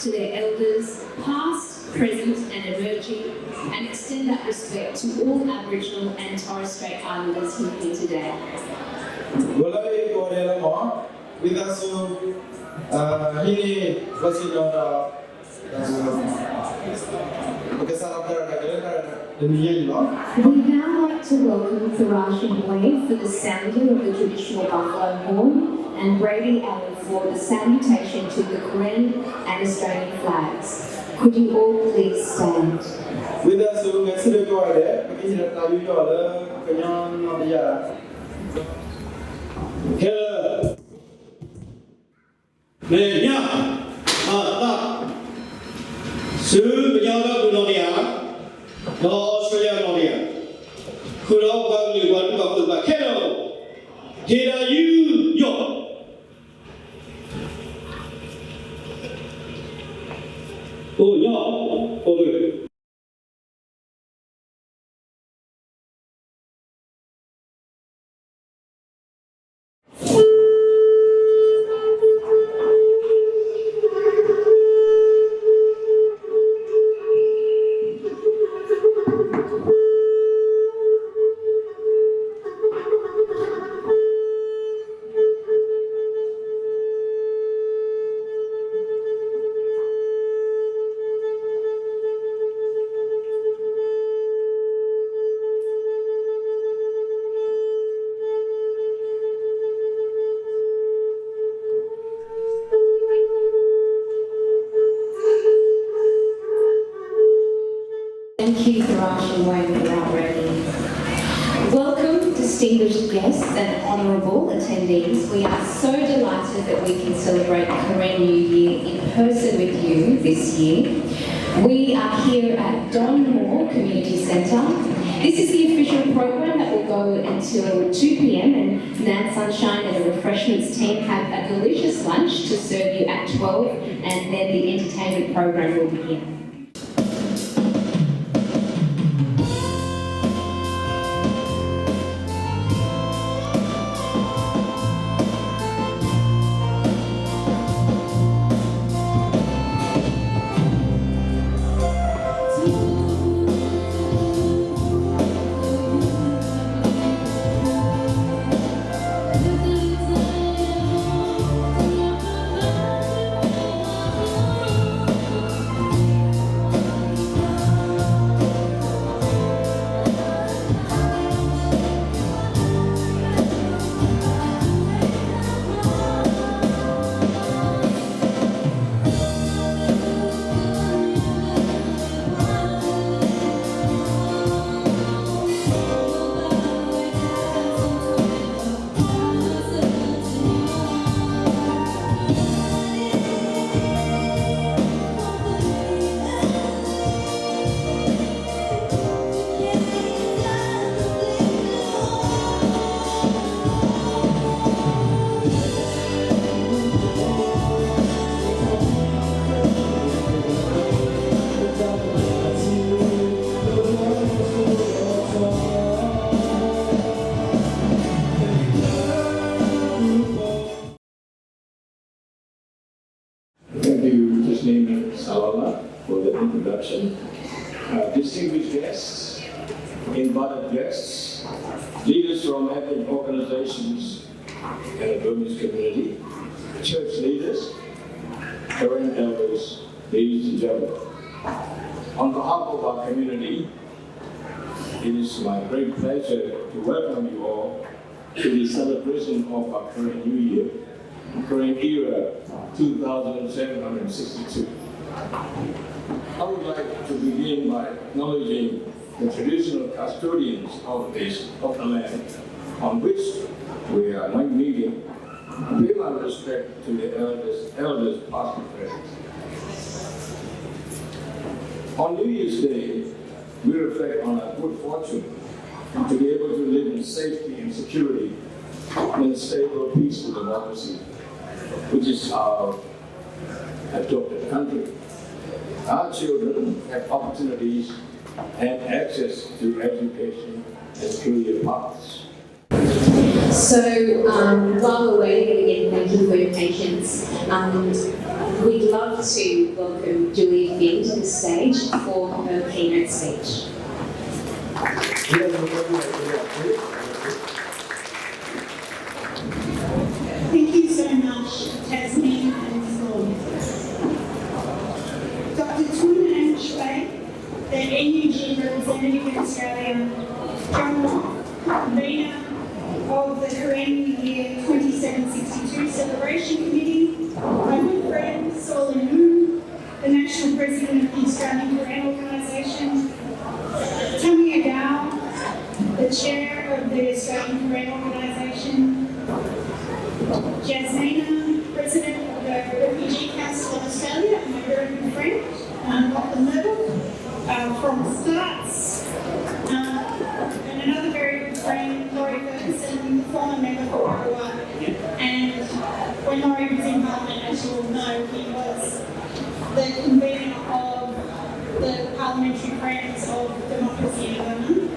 to their elders, past, present and emerging, and extend that respect to all Aboriginal and Torres Strait Islanders who are here today. With us, ini masih ada We'd now like to welcome Tharash and Wade for the sounding of the traditional buffalo horn and Brady Allen for the salutation to the Karen and Australian flags. Could you all please stand? With us, we consider to ada begini tahu yo le kenyan dia. Hello. Nè ta sứ bây giờ đó tụi nó đi nó Australia nó đi khu đó qua người quan vào từ bà hello here are you yo ôi Thank you, Tharash and Wayne, for that reading. Welcome, distinguished guests and honourable attendees. We are so delighted that we can celebrate Karen New Year in person with you this year. We are here at Don Moore Community Centre. This is the official program that will go until 2 p.m. and Nan Sunshine and the refreshments team have a delicious lunch to serve you at 12, and then the entertainment program will begin. Thank you, Tasneem Salala, for the introduction. Distinguished guests, invited guests, leaders from ethnic organizations and the Burmese community, church leaders, current elders, ladies and gentlemen. On behalf of our community, it is my great pleasure to welcome you all to the celebration of our current New Year, current era 2762. I would like to begin by acknowledging the traditional custodians of the land on which we are now meeting, and pay my respect to the elders past and present. On New Year's Day, we reflect on our good fortune to be able to live in safety and security in a stable, peaceful democracy, which is our adopted country. Our children have opportunities and access to education and career paths. So while we're waiting, again, thank you for your patience. We'd love to welcome Julia Finn to the stage for her keynote speech. Thank you so much, Tasmin and Floyd. Dr. Tuna Anshway, the NUG representative in Australia, John Locke, convener of the Korean New Year 2762 Celebration Committee, my good friend Sol Moon, the National President of the Australian Korean Organisation, Tammy Adao, the Chair of the Australian Korean Organisation, Jasmina, President of the Refugee Council of Australia, and my very good friend, Lachlan Murdoch, from STARTS, and another very good friend, Laurie Ferguson, former member for Warrawah. And when Laurie was in Parliament, as you all know, he was the convener of the Parliamentary Friends of Democracy and Government,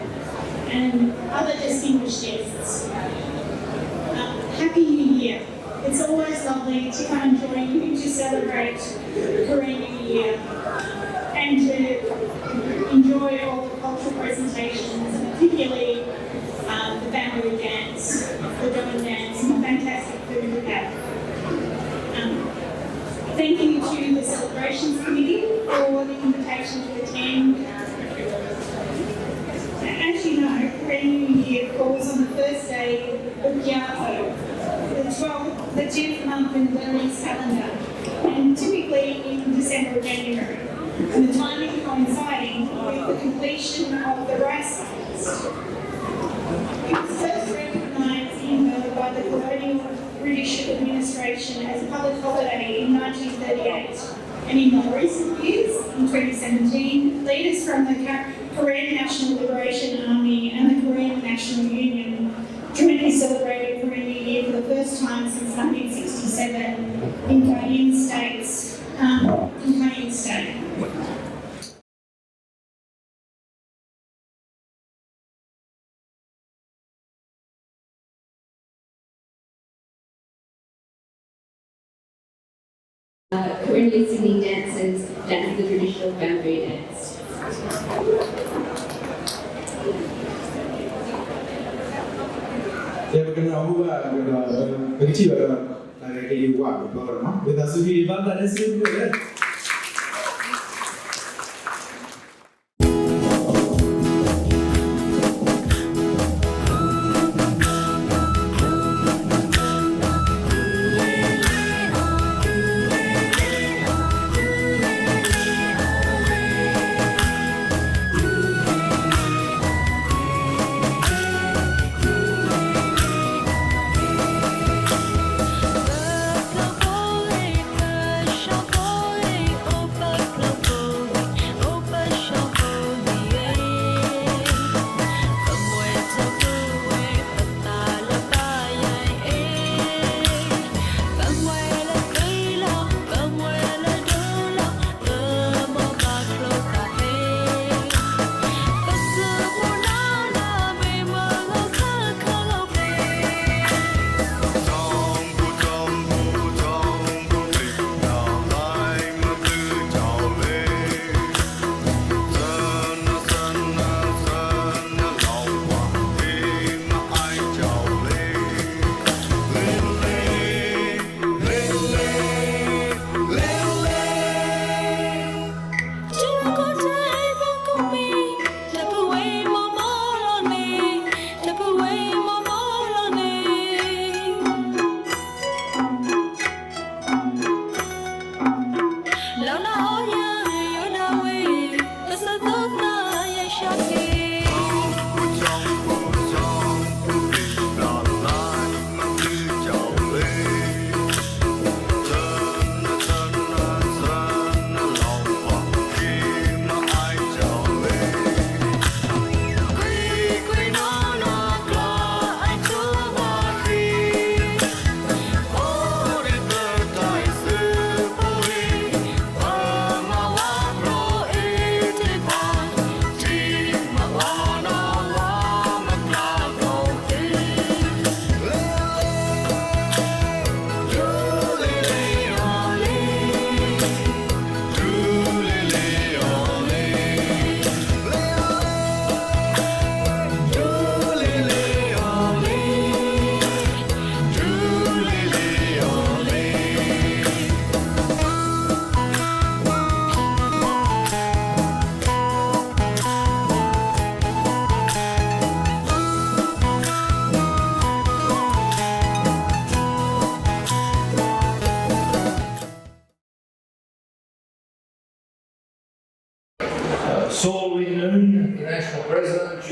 and other distinguished guests. Happy New Year. It's always lovely to come and join you to celebrate Korean New Year and to enjoy all the cultural presentations, particularly the bamboo dance, the Doan dance, and the fantastic food we have. Thank you to the Celebrations Committee for the invitation to attend. As you know, Korean New Year falls on the first day of Gyatso, the 10th month in the Burmese calendar, and typically in December or January, and the timing coinciding with the completion of the rice harvest. It was first recognised by the colonial British administration as a public holiday in 1938, and in more recent years, in 2017, leaders from the Korean National Liberation Army and the Korean National Union jointly celebrated Korean New Year for the first time since 1967 in Guyana State. Korean Sydney dancers dance the traditional bamboo dance. Yeah, we're gonna achieve like a work with us. We want that is good.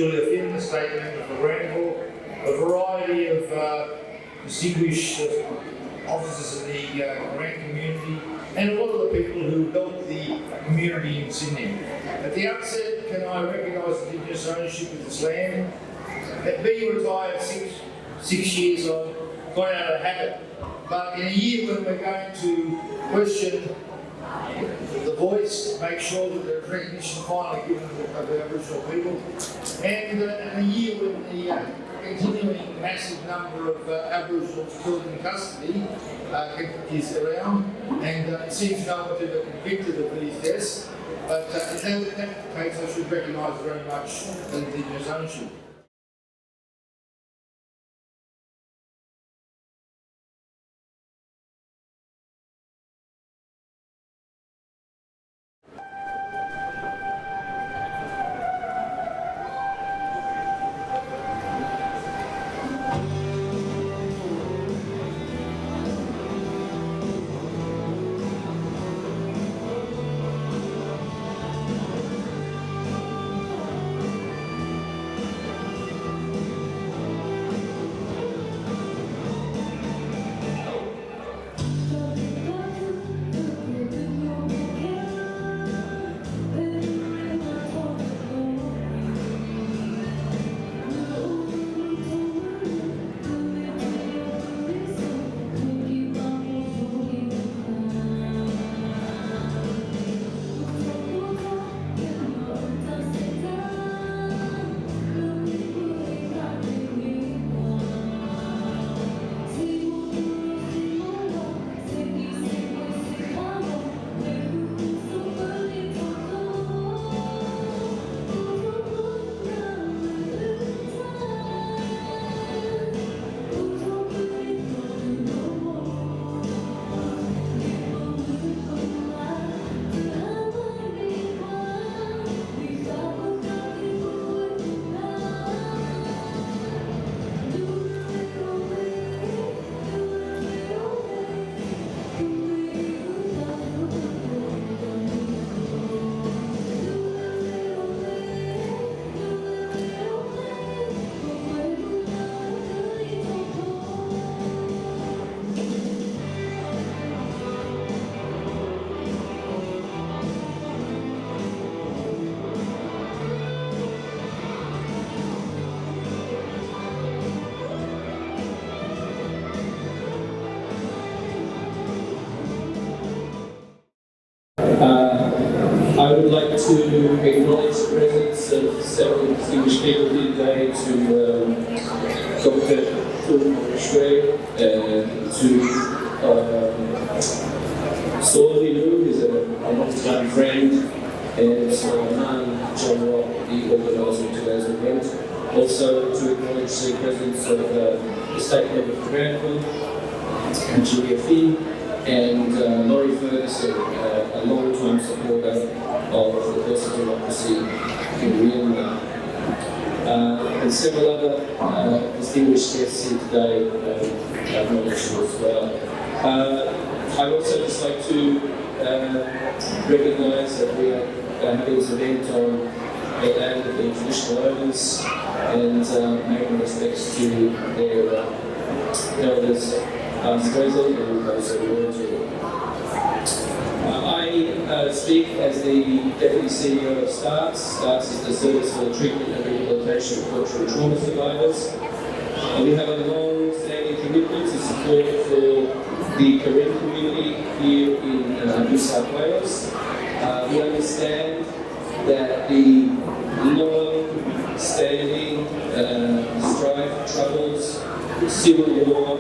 Julia Finn, the State Member for Granville, a variety of distinguished officers in the Koran community, and a lot of the people who helped the community in Sydney. At the outset, can I recognise Indigenous ownership of this land? At being retired 6 years, I've got out of the habit. But in a year when we're going to question the voice, make sure that there's recognition finally given of the Aboriginal people, and in a year when the continuing massive number of Aboriginals killed in custody is around, and it seems no one's ever convicted of these deaths. But in that case, I should recognise very much Indigenous ownership. I would like to acknowledge the presence of several distinguished people here today, to Dr. Phil Shrey, to Saul Liu, who's a long-time friend, and Nan John Rock, the organiser of today's event. Also to acknowledge the presence of the State Member for Granville, and Julia Finn, and Laurie Ferguson, a long-time supporter of the cause of democracy in Myanmar. And several other distinguished guests here today acknowledged as well. I'd also just like to recognise that we are having this event on the land of the traditional owners, and paying respects to their elders past, present, and those emerging. I speak as the Deputy CEO of STARTS. STARTS is the Service for the Treatment and Rehabilitation of Cultural Trauma Survivors. We have a long-standing commitment to support for the Karen community here in New South Wales. We understand that the long-standing strife, troubles, civil war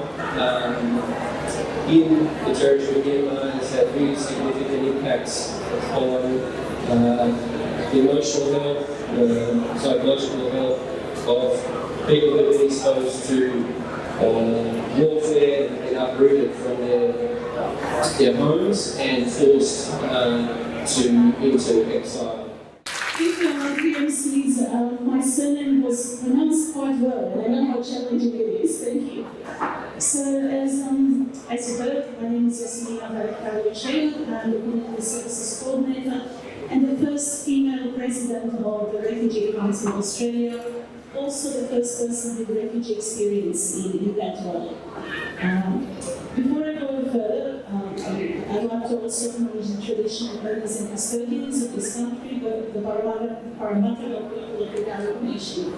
in the territory of Myanmar has had really significant impacts on the emotional health, psychological health of people who have been exposed to warfare and been uprooted from their homes and forced into exile. PMC's, my surname was pronounced quite well, and I know how challenging it is. Thank you. So, as you heard, my name is Yasmina Barakari-Chea. I'm the Community Services Coordinator and the first female President of the Refugee Council of Australia, also the first person with refugee experience in that role. Before I go further, I'd like to also acknowledge the traditional owners and custodians of this country, the Parramatta people of the Darug Nation.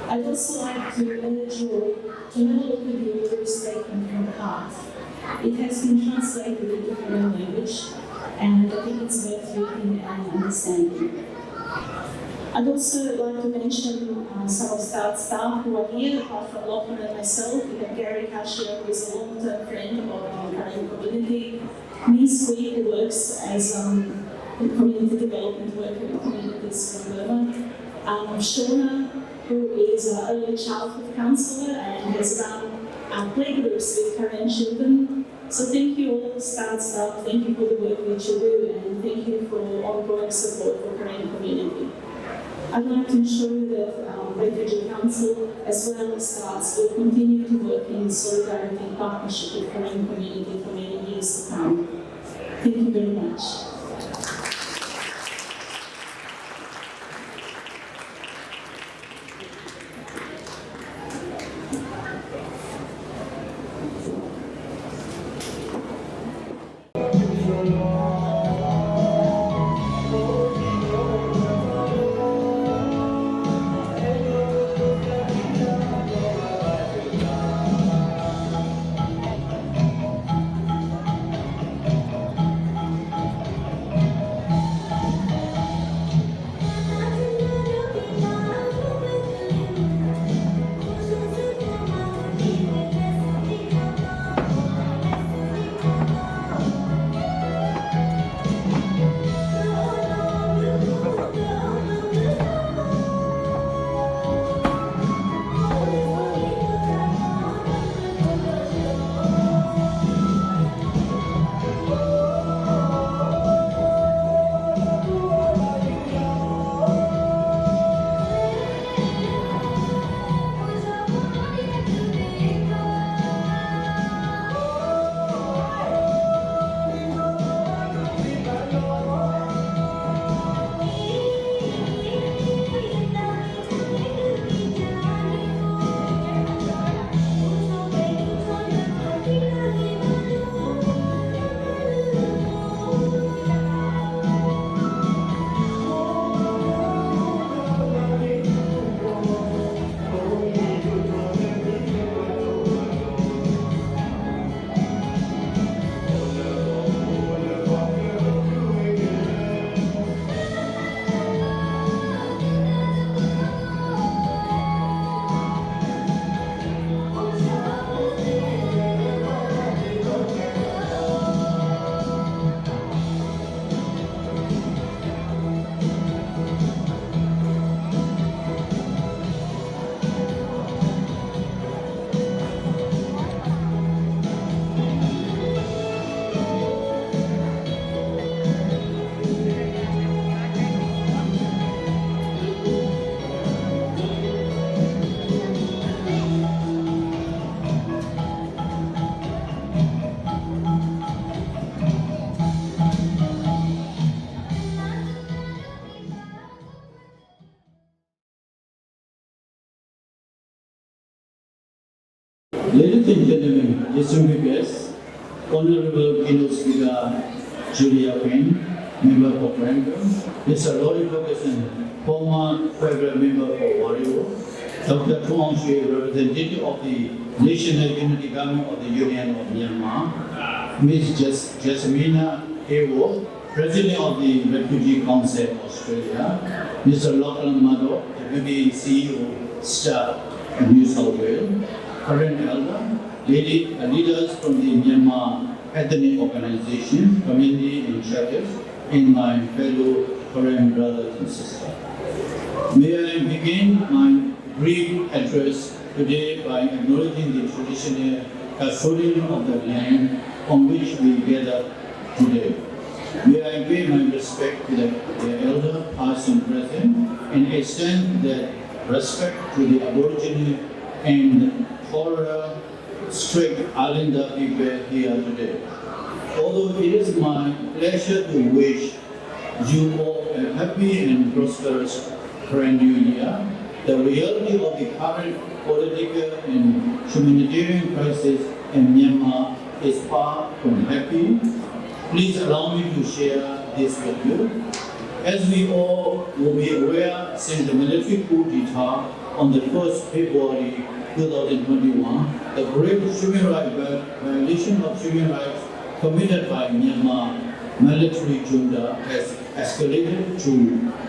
I'd also like to urge you all to have a look at the Uluru Statement from the Heart. It has been translated into Karen language, and I think it's worth reading and understanding. I'd also like to mention some of Scout staff who are here, apart from Lachlan and myself. We have Gary Cascio, who is a long-term friend of our Karen community, Ms. Wee, who works as a community development worker in communities from Burma, Shauna, who is an early childhood counsellor and has run playgroups with Karen children. So thank you all Scout staff, thank you for the work that you do, and thank you for ongoing support for Karen community. I'd like to ensure that Refugee Council, as well as Scouts, will continue to work in solidarity and partnership with Karen community for many years to come. Thank you very much. Ladies and gentlemen, distinguished guests, Honorable Keynote Speaker Julia Quinn, Member for Franklin, Mr. Lori Ferguson, former federal member for Warrior, Dr. Tuong Shui, representative of the National Unity Government of the Union of Myanmar, Ms. Jasmina Ewo, President of the Refugee Council Australia, Mr. Lachlan Maddock, Deputy CEO, Star, New South Wales, current elder, leaders from the Myanmar ethnic organization, community and churches, and my fellow Korean brothers and sisters. May I begin my brief address today by acknowledging the traditional custodian of the land on which we gather today. May I pay my respect to the elder, past and present, and extend that respect to the Aboriginal and Torres Strait Islander people here today. Although it is my pleasure to wish you all a happy and prosperous brand new year. The reality of the current political and humanitarian crisis in Myanmar is far from happy. Please allow me to share this with you. As we all will be aware, since the military coup d'etat on the 1st February 2021, the grave human rights violation of human rights committed by Myanmar military junta has escalated to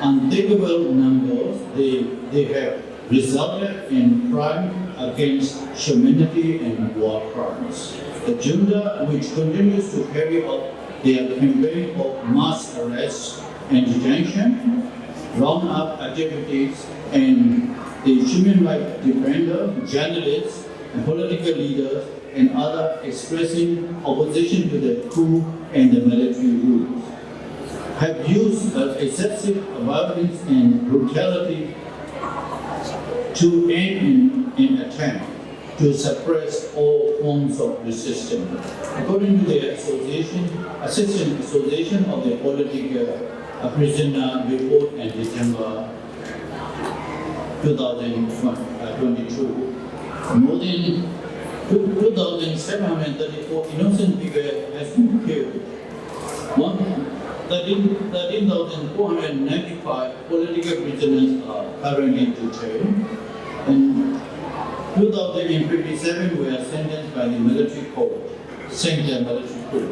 unthinkable numbers. They have resulted in crime against humanity and war crimes. The junta, which continues to carry out their campaign of mass arrests and detention, round-up activities, and the human rights defenders, journalists, and political leaders, and others expressing opposition to the coup and the military rule, have used excessive violence and brutality to aim in attempt to suppress all forms of resistance. According to the Assistant Association of the Political Prisoner report in December 2022, more than 2,734 innocent people have been killed. 13,495 political prisoners are currently detained, and 2,057 were sentenced by the military court, saying the military court.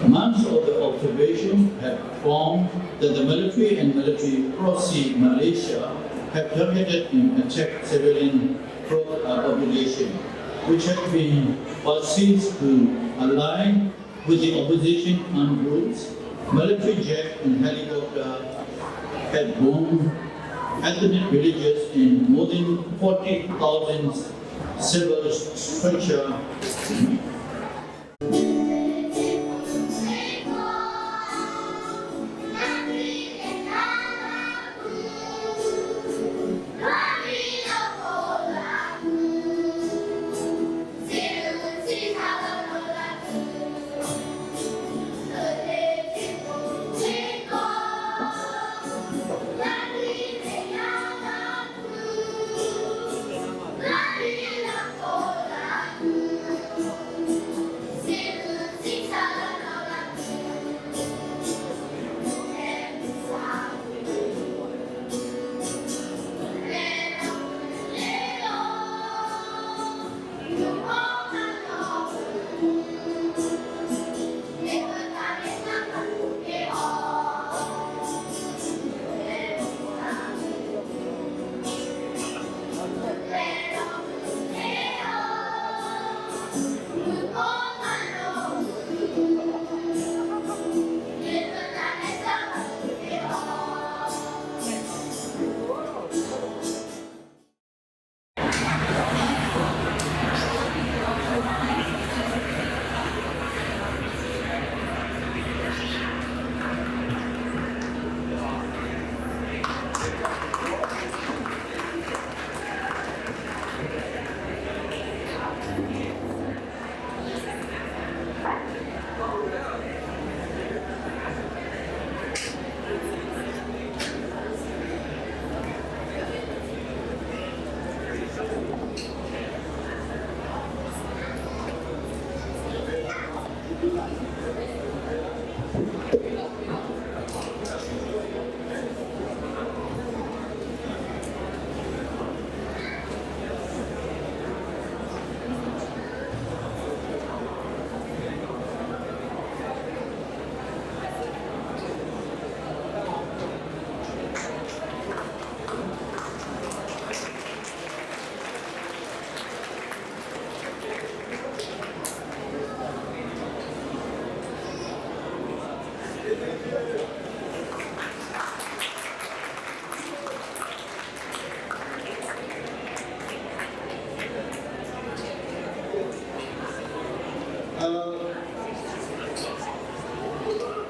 Months of the observation have found that the military and military proxy militia have targeted and attacked civilian population, which have been perceived to align with the opposition armed groups. Military jet and helicopter had bombed ethnic villages in more than 40,000 civil structures.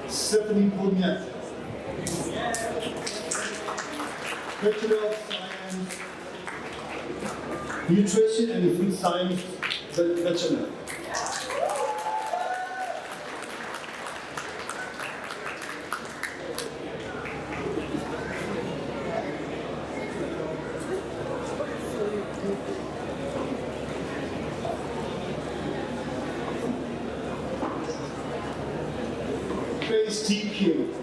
Stephanie Pugnac, Bachelor of Science, Nutrition and Food Science Bachelor. Steve King.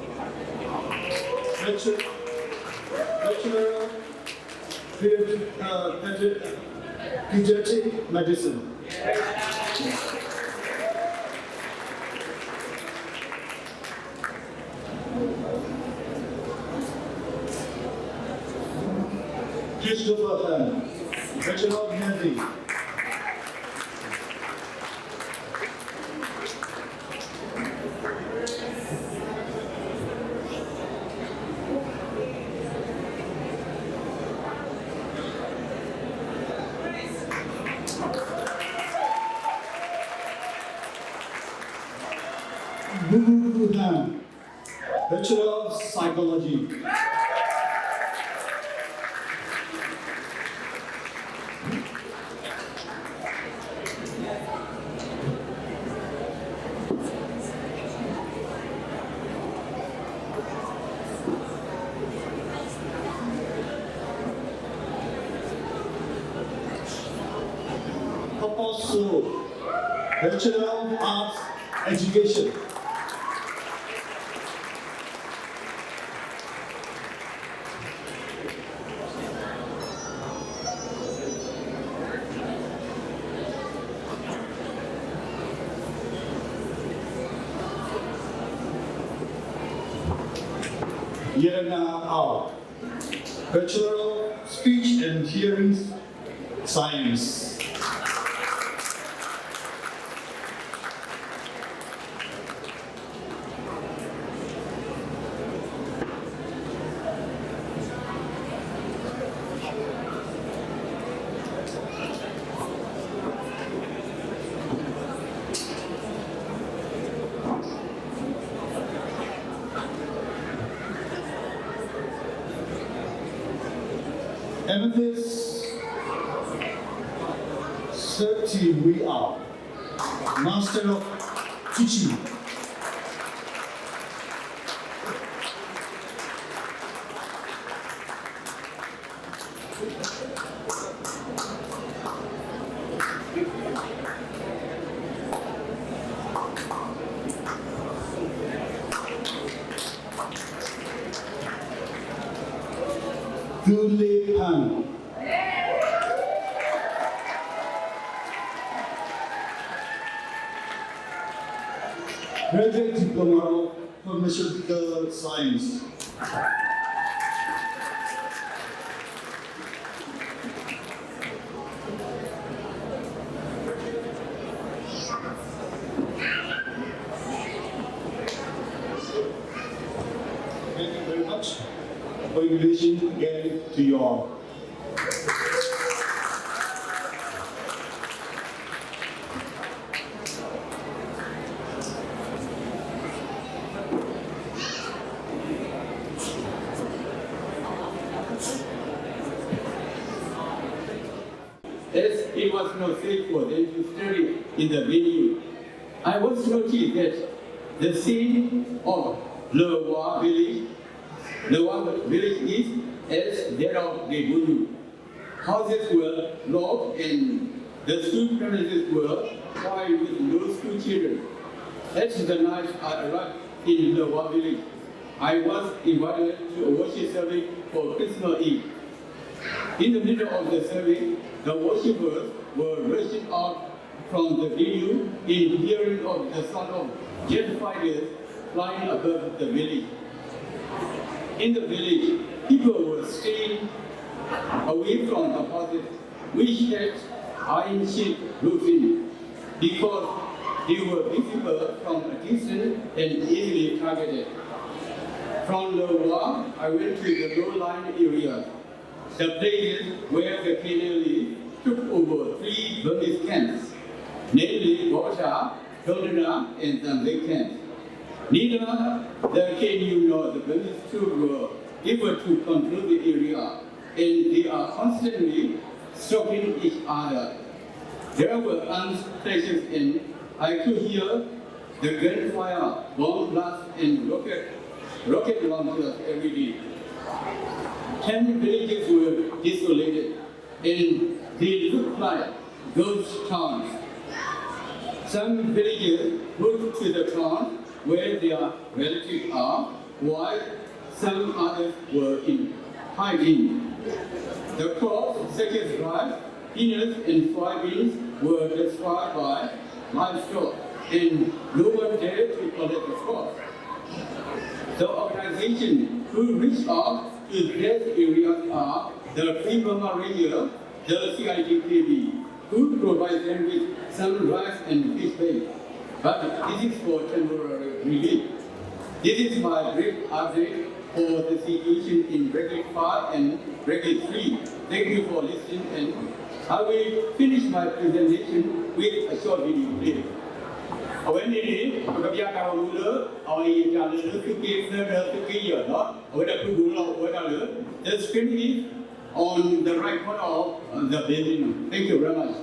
Bachelor of Pediatric Medicine. Christopher Han, Bachelor of Navy. Guru Han, Bachelor of Psychology. Apostle, Bachelor of Arts Education. Yerana Ao, Bachelor of Speech and Hearing Science. Amethyst Serti we are Master of Teaching. Dudley Pan. Graduate Diploma of Pharmaceutical Science. Thank you very much for invitation again to you all. As it was not safe for them to study in the venue, I was noticed that the scene of Lewa village is as that of the venue. Houses were locked and the school premises were quiet with no school children. At the night I arrived in Lewa village, I was invited to a worship service for Christmas Eve. In the middle of the service, the worshippers were rushing out from the venue in hearing of the sound of jet fighters flying above the village. In the village, people were staying away from the houses which had iron sheet roofing because they were visible from a distance and easily targeted. From Lewa, I went to the low-lying areas, the places where the KNLA took over 3 Burmese camps, namely Bogota, Dodona, and Zanzig camps. Neither the KNU nor the Burmese troops were able to control the area, and they are constantly stalking each other. There were arms clashes and I could hear the gunfire, bomb blasts, and rocket launchers every day. 10 villages were desolated, and they looked like ghost towns. Some villages moved to the town where their relatives are, while some others were in hiding. The crops, such as rice, peanuts, and soybeans, were destroyed by livestock, and no one dared to collect the crops. The organization who reached out to these areas are the Free Burma Ranger, the CITKB, who provide them with some rice and fish bait. But this is for temporary relief. This is my brief update for the situation in Bracket 5 and Bracket 3. Thank you for listening, and I will finish my presentation with a short video clip. When it is, we are going to the screen is on the right corner of the building. Thank you very much.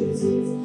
activities